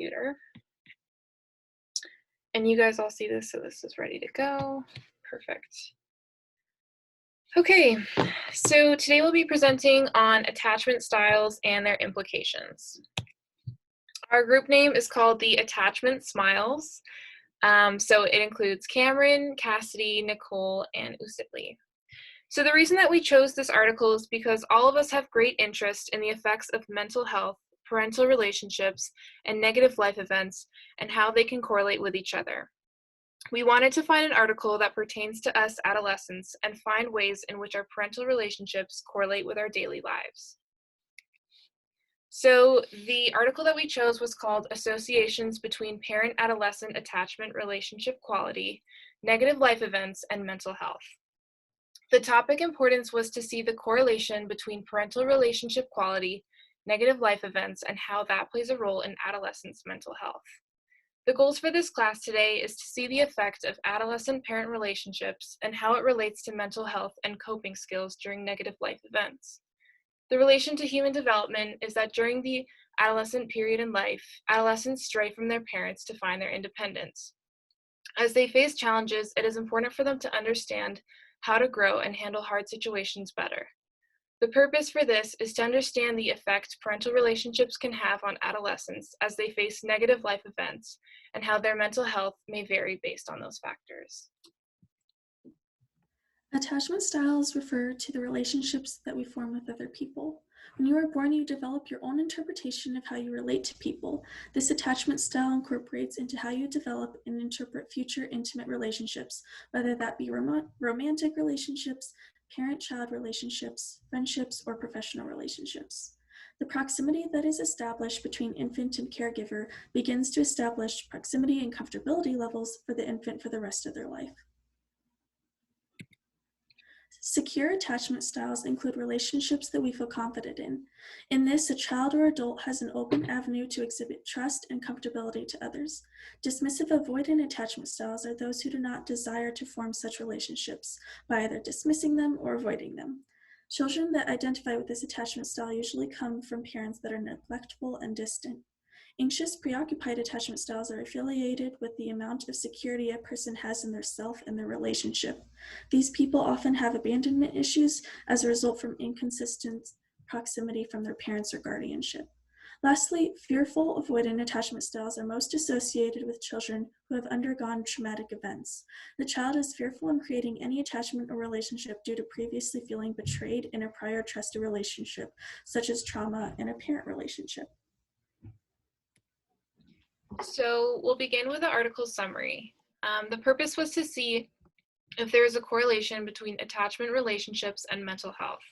computer. And you guys all see this, so this is ready to go. Perfect. Okay, so today we'll be presenting on attachment styles and their implications. Our group name is called the Attachment Smiles. So it includes Cameron, Cassidy, Nicole, and Usitli. So the reason that we chose this article is because all of us have great interest in the effects of mental health, parental relationships, and negative life events, and how they can correlate with each other. We wanted to find an article that pertains to us adolescents and find ways in which our parental relationships correlate with our daily lives. So the article that we chose was called Associations Between Parent-Adolescent Attachment Relationship Quality, Negative Life Events, and Mental Health. The topic importance was to see the correlation between parental relationship quality, negative life events, and how that plays a role in adolescents' mental health. The goals for this class today is to see the effect of adolescent-parent relationships and how it relates to mental health and coping skills during negative life events. The relation to human development is that during the adolescent period in life, adolescents stray from their parents to find their independence. As they face challenges, it is important for them to understand how to grow and handle hard situations better. The purpose for this is to understand the effect parental relationships can have on adolescents as they face negative life events and how their mental health may vary based on those factors. Attachment styles refer to the relationships that we form with other people. When you are born, you develop your own interpretation of how you relate to people. This attachment style incorporates into how you develop and interpret future intimate relationships, whether that be romantic relationships, parent-child relationships, friendships, or professional relationships. The proximity that is established between infant and caregiver begins to establish proximity and comfortability levels for the infant for the rest of their life. Secure attachment styles include relationships that we feel confident in. In this, a child or adult has an open avenue to exhibit trust and comfortability to others. Dismissive avoidant attachment styles are those who do not desire to form such relationships by either dismissing them or avoiding them. Children that identify with this attachment style usually come from parents that are neglectful and distant. Anxious, preoccupied attachment styles are affiliated with the amount of security a person has in their self and their relationship. These people often have abandonment issues as a result from inconsistent proximity from their parents or guardianship. Lastly, fearful, avoidant attachment styles are most associated with children who have undergone traumatic events. The child is fearful in creating any attachment or relationship due to previously feeling betrayed in a prior trusted relationship, such as trauma in a parent relationship. So we'll begin with the article summary. The purpose was to see if there is a correlation between attachment relationships and mental health.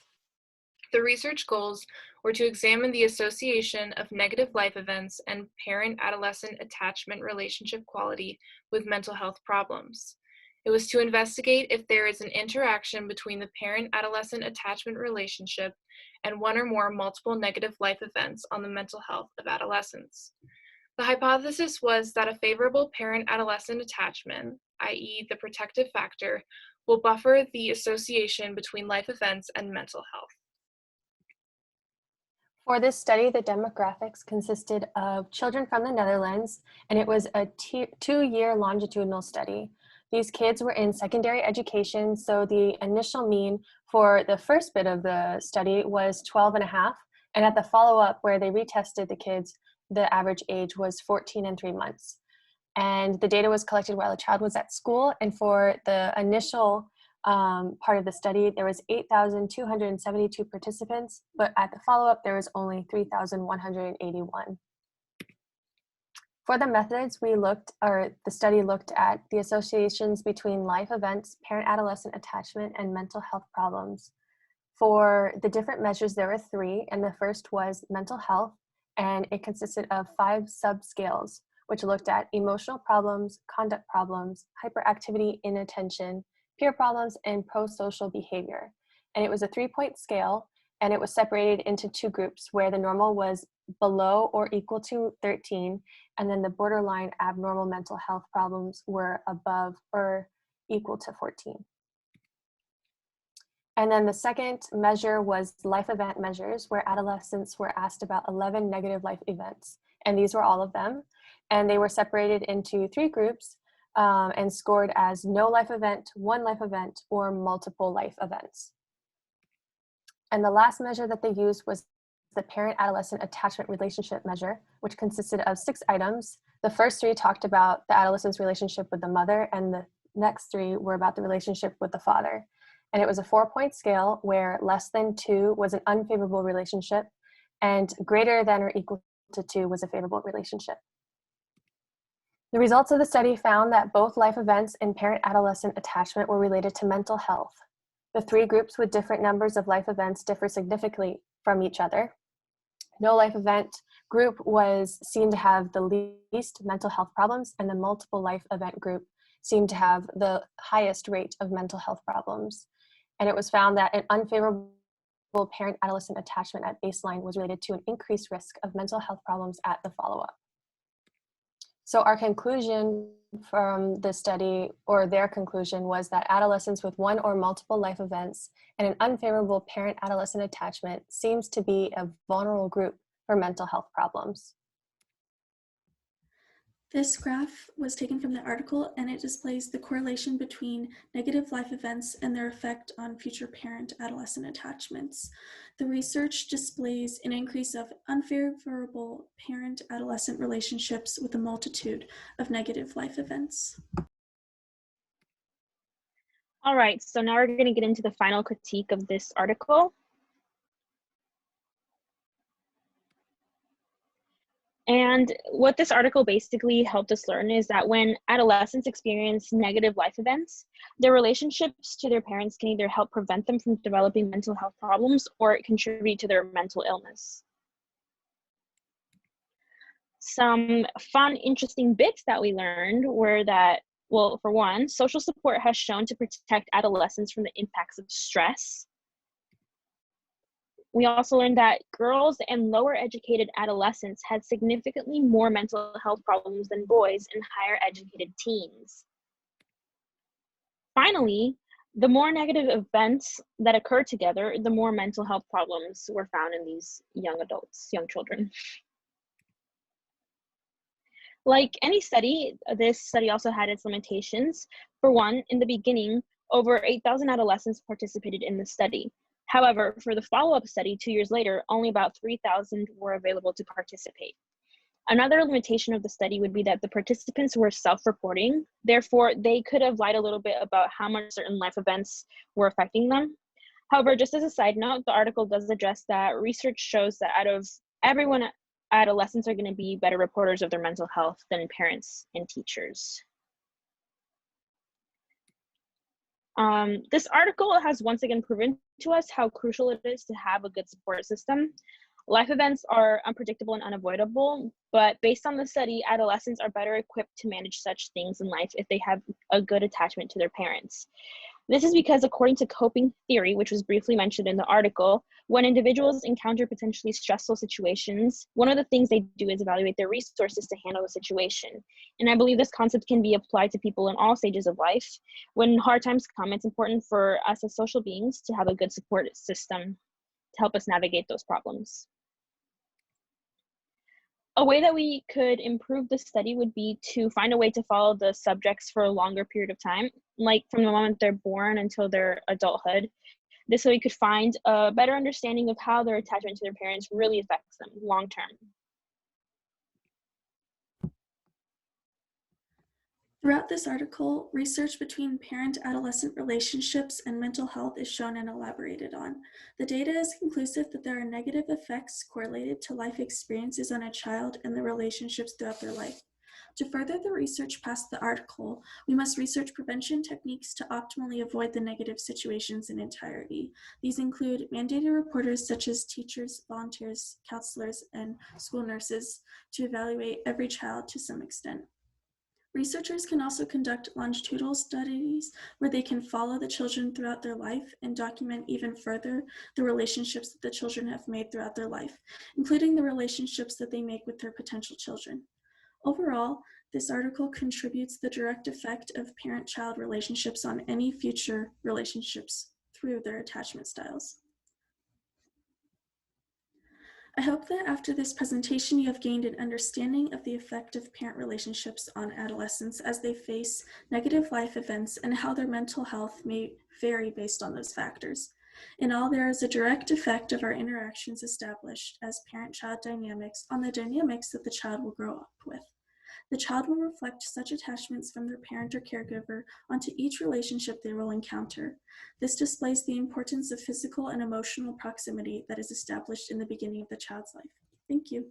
The research goals were to examine the association of negative life events and parent-adolescent attachment relationship quality with mental health problems. It was to investigate if there is an interaction between the parent-adolescent attachment relationship and one or more multiple negative life events on the mental health of adolescents. The hypothesis was that a favorable parent-adolescent attachment, i.e. the protective factor, will buffer the association between life events and mental health. For this study, the demographics consisted of children from the Netherlands, and it was a 2-year longitudinal study. These kids were in secondary education, so the initial mean for the first bit of the study was 12 and a half, and at the follow-up where they retested the kids, the average age was 14 and 3 months. And the data was collected while the child was at school, and for the initial part of the study, there was 8,272 participants, but at the follow-up, there was only 3,181. For the methods, the study looked at the associations between life events, parent-adolescent attachment, and mental health problems. For the different measures, there were 3, and the first was mental health, and it consisted of 5 subscales, which looked at emotional problems, conduct problems, hyperactivity, inattention, peer problems, and prosocial behavior. And it was a 3-point scale, and it was separated into 2 groups where the normal was below or equal to 13, and then the borderline abnormal mental health problems were above or equal to 14. And then the second measure was life event measures, where adolescents were asked about 11 negative life events, and these were all of them. and they were separated into 3 groups and scored as no life event, 1 life event, or multiple life events. And the last measure that they used was the parent-adolescent attachment relationship measure, which consisted of 6 items. The first 3 talked about the adolescent's relationship with the mother, and the next 3 were about the relationship with the father. And it was a 4-point scale where less than 2 was an unfavorable relationship, and greater than or equal to 2 was a favorable relationship. The results of the study found that both life events and parent-adolescent attachment were related to mental health. The 3 groups with different numbers of life events differ significantly from each other. No life event group was seen to have the least mental health problems, and the multiple life event group seemed to have the highest rate of mental health problems. And it was found that an unfavorable parent-adolescent attachment at baseline was related to an increased risk of mental health problems at the follow-up. So our conclusion from the study, or their conclusion, was that adolescents with 1 or multiple life events and an unfavorable parent-adolescent attachment seems to be a vulnerable group for mental health problems. This graph was taken from the article, and it displays the correlation between negative life events and their effect on future parent-adolescent attachments. The research displays an increase of unfavorable parent-adolescent relationships with a multitude of negative life events. All right, so now we're going to get into the final critique of this article. And what this article basically helped us learn is that when adolescents experience negative life events, their relationships to their parents can either help prevent them from developing mental health problems or contribute to their mental illness. Some fun, interesting bits that we learned were that, well, for one, social support has shown to protect adolescents from the impacts of stress. We also learned that girls and lower educated adolescents had significantly more mental health problems than boys and higher educated teens. Finally, the more negative events that occur together, the more mental health problems were found in these young adults, young children. Like any study, this study also had its limitations. For one, in the beginning, over 8,000 adolescents participated in the study. However, for the follow-up study 2 years later, only about 3,000 were available to participate. Another limitation of the study would be that the participants were self-reporting. Therefore, they could have lied a little bit about how much certain life events were affecting them. However, just as a side note, the article does address that research shows that out of everyone, adolescents are going to be better reporters of their mental health than parents and teachers. This article has once again proven to us how crucial it is to have a good support system. Life events are unpredictable and unavoidable, but based on the study, adolescents are better equipped to manage such things in life if they have a good attachment to their parents. This is because, according to coping theory, which was briefly mentioned in the article, when individuals encounter potentially stressful situations, one of the things they do is evaluate their resources to handle the situation. And I believe this concept can be applied to people in all stages of life. When hard times come, it's important for us as social beings to have a good support system to help us navigate those problems. A way that we could improve the study would be to find a way to follow the subjects for a longer period of time, like from the moment they're born until their adulthood. This way we could find a better understanding of how their attachment to their parents really affects them long term. Throughout this article, research between parent-adolescent relationships and mental health is shown and elaborated on. The data is conclusive that there are negative effects correlated to life experiences on a child and their relationships throughout their life. To further the research past the article, we must research prevention techniques to optimally avoid the negative situations in entirety. These include mandated reporters such as teachers, volunteers, counselors, and school nurses to evaluate every child to some extent. Researchers can also conduct longitudinal studies where they can follow the children throughout their life and document even further the relationships that the children have made throughout their life, including the relationships that they make with their potential children. Overall, this article contributes the direct effect of parent-child relationships on any future relationships through their attachment styles. I hope that after this presentation, you have gained an understanding of the effect of parent relationships on adolescents as they face negative life events and how their mental health may vary based on those factors. In all, there is a direct effect of our interactions established as parent-child dynamics on the dynamics that the child will grow up with. The child will reflect such attachments from their parent or caregiver onto each relationship they will encounter. This displays the importance of physical and emotional proximity that is established in the beginning of the child's life. Thank you.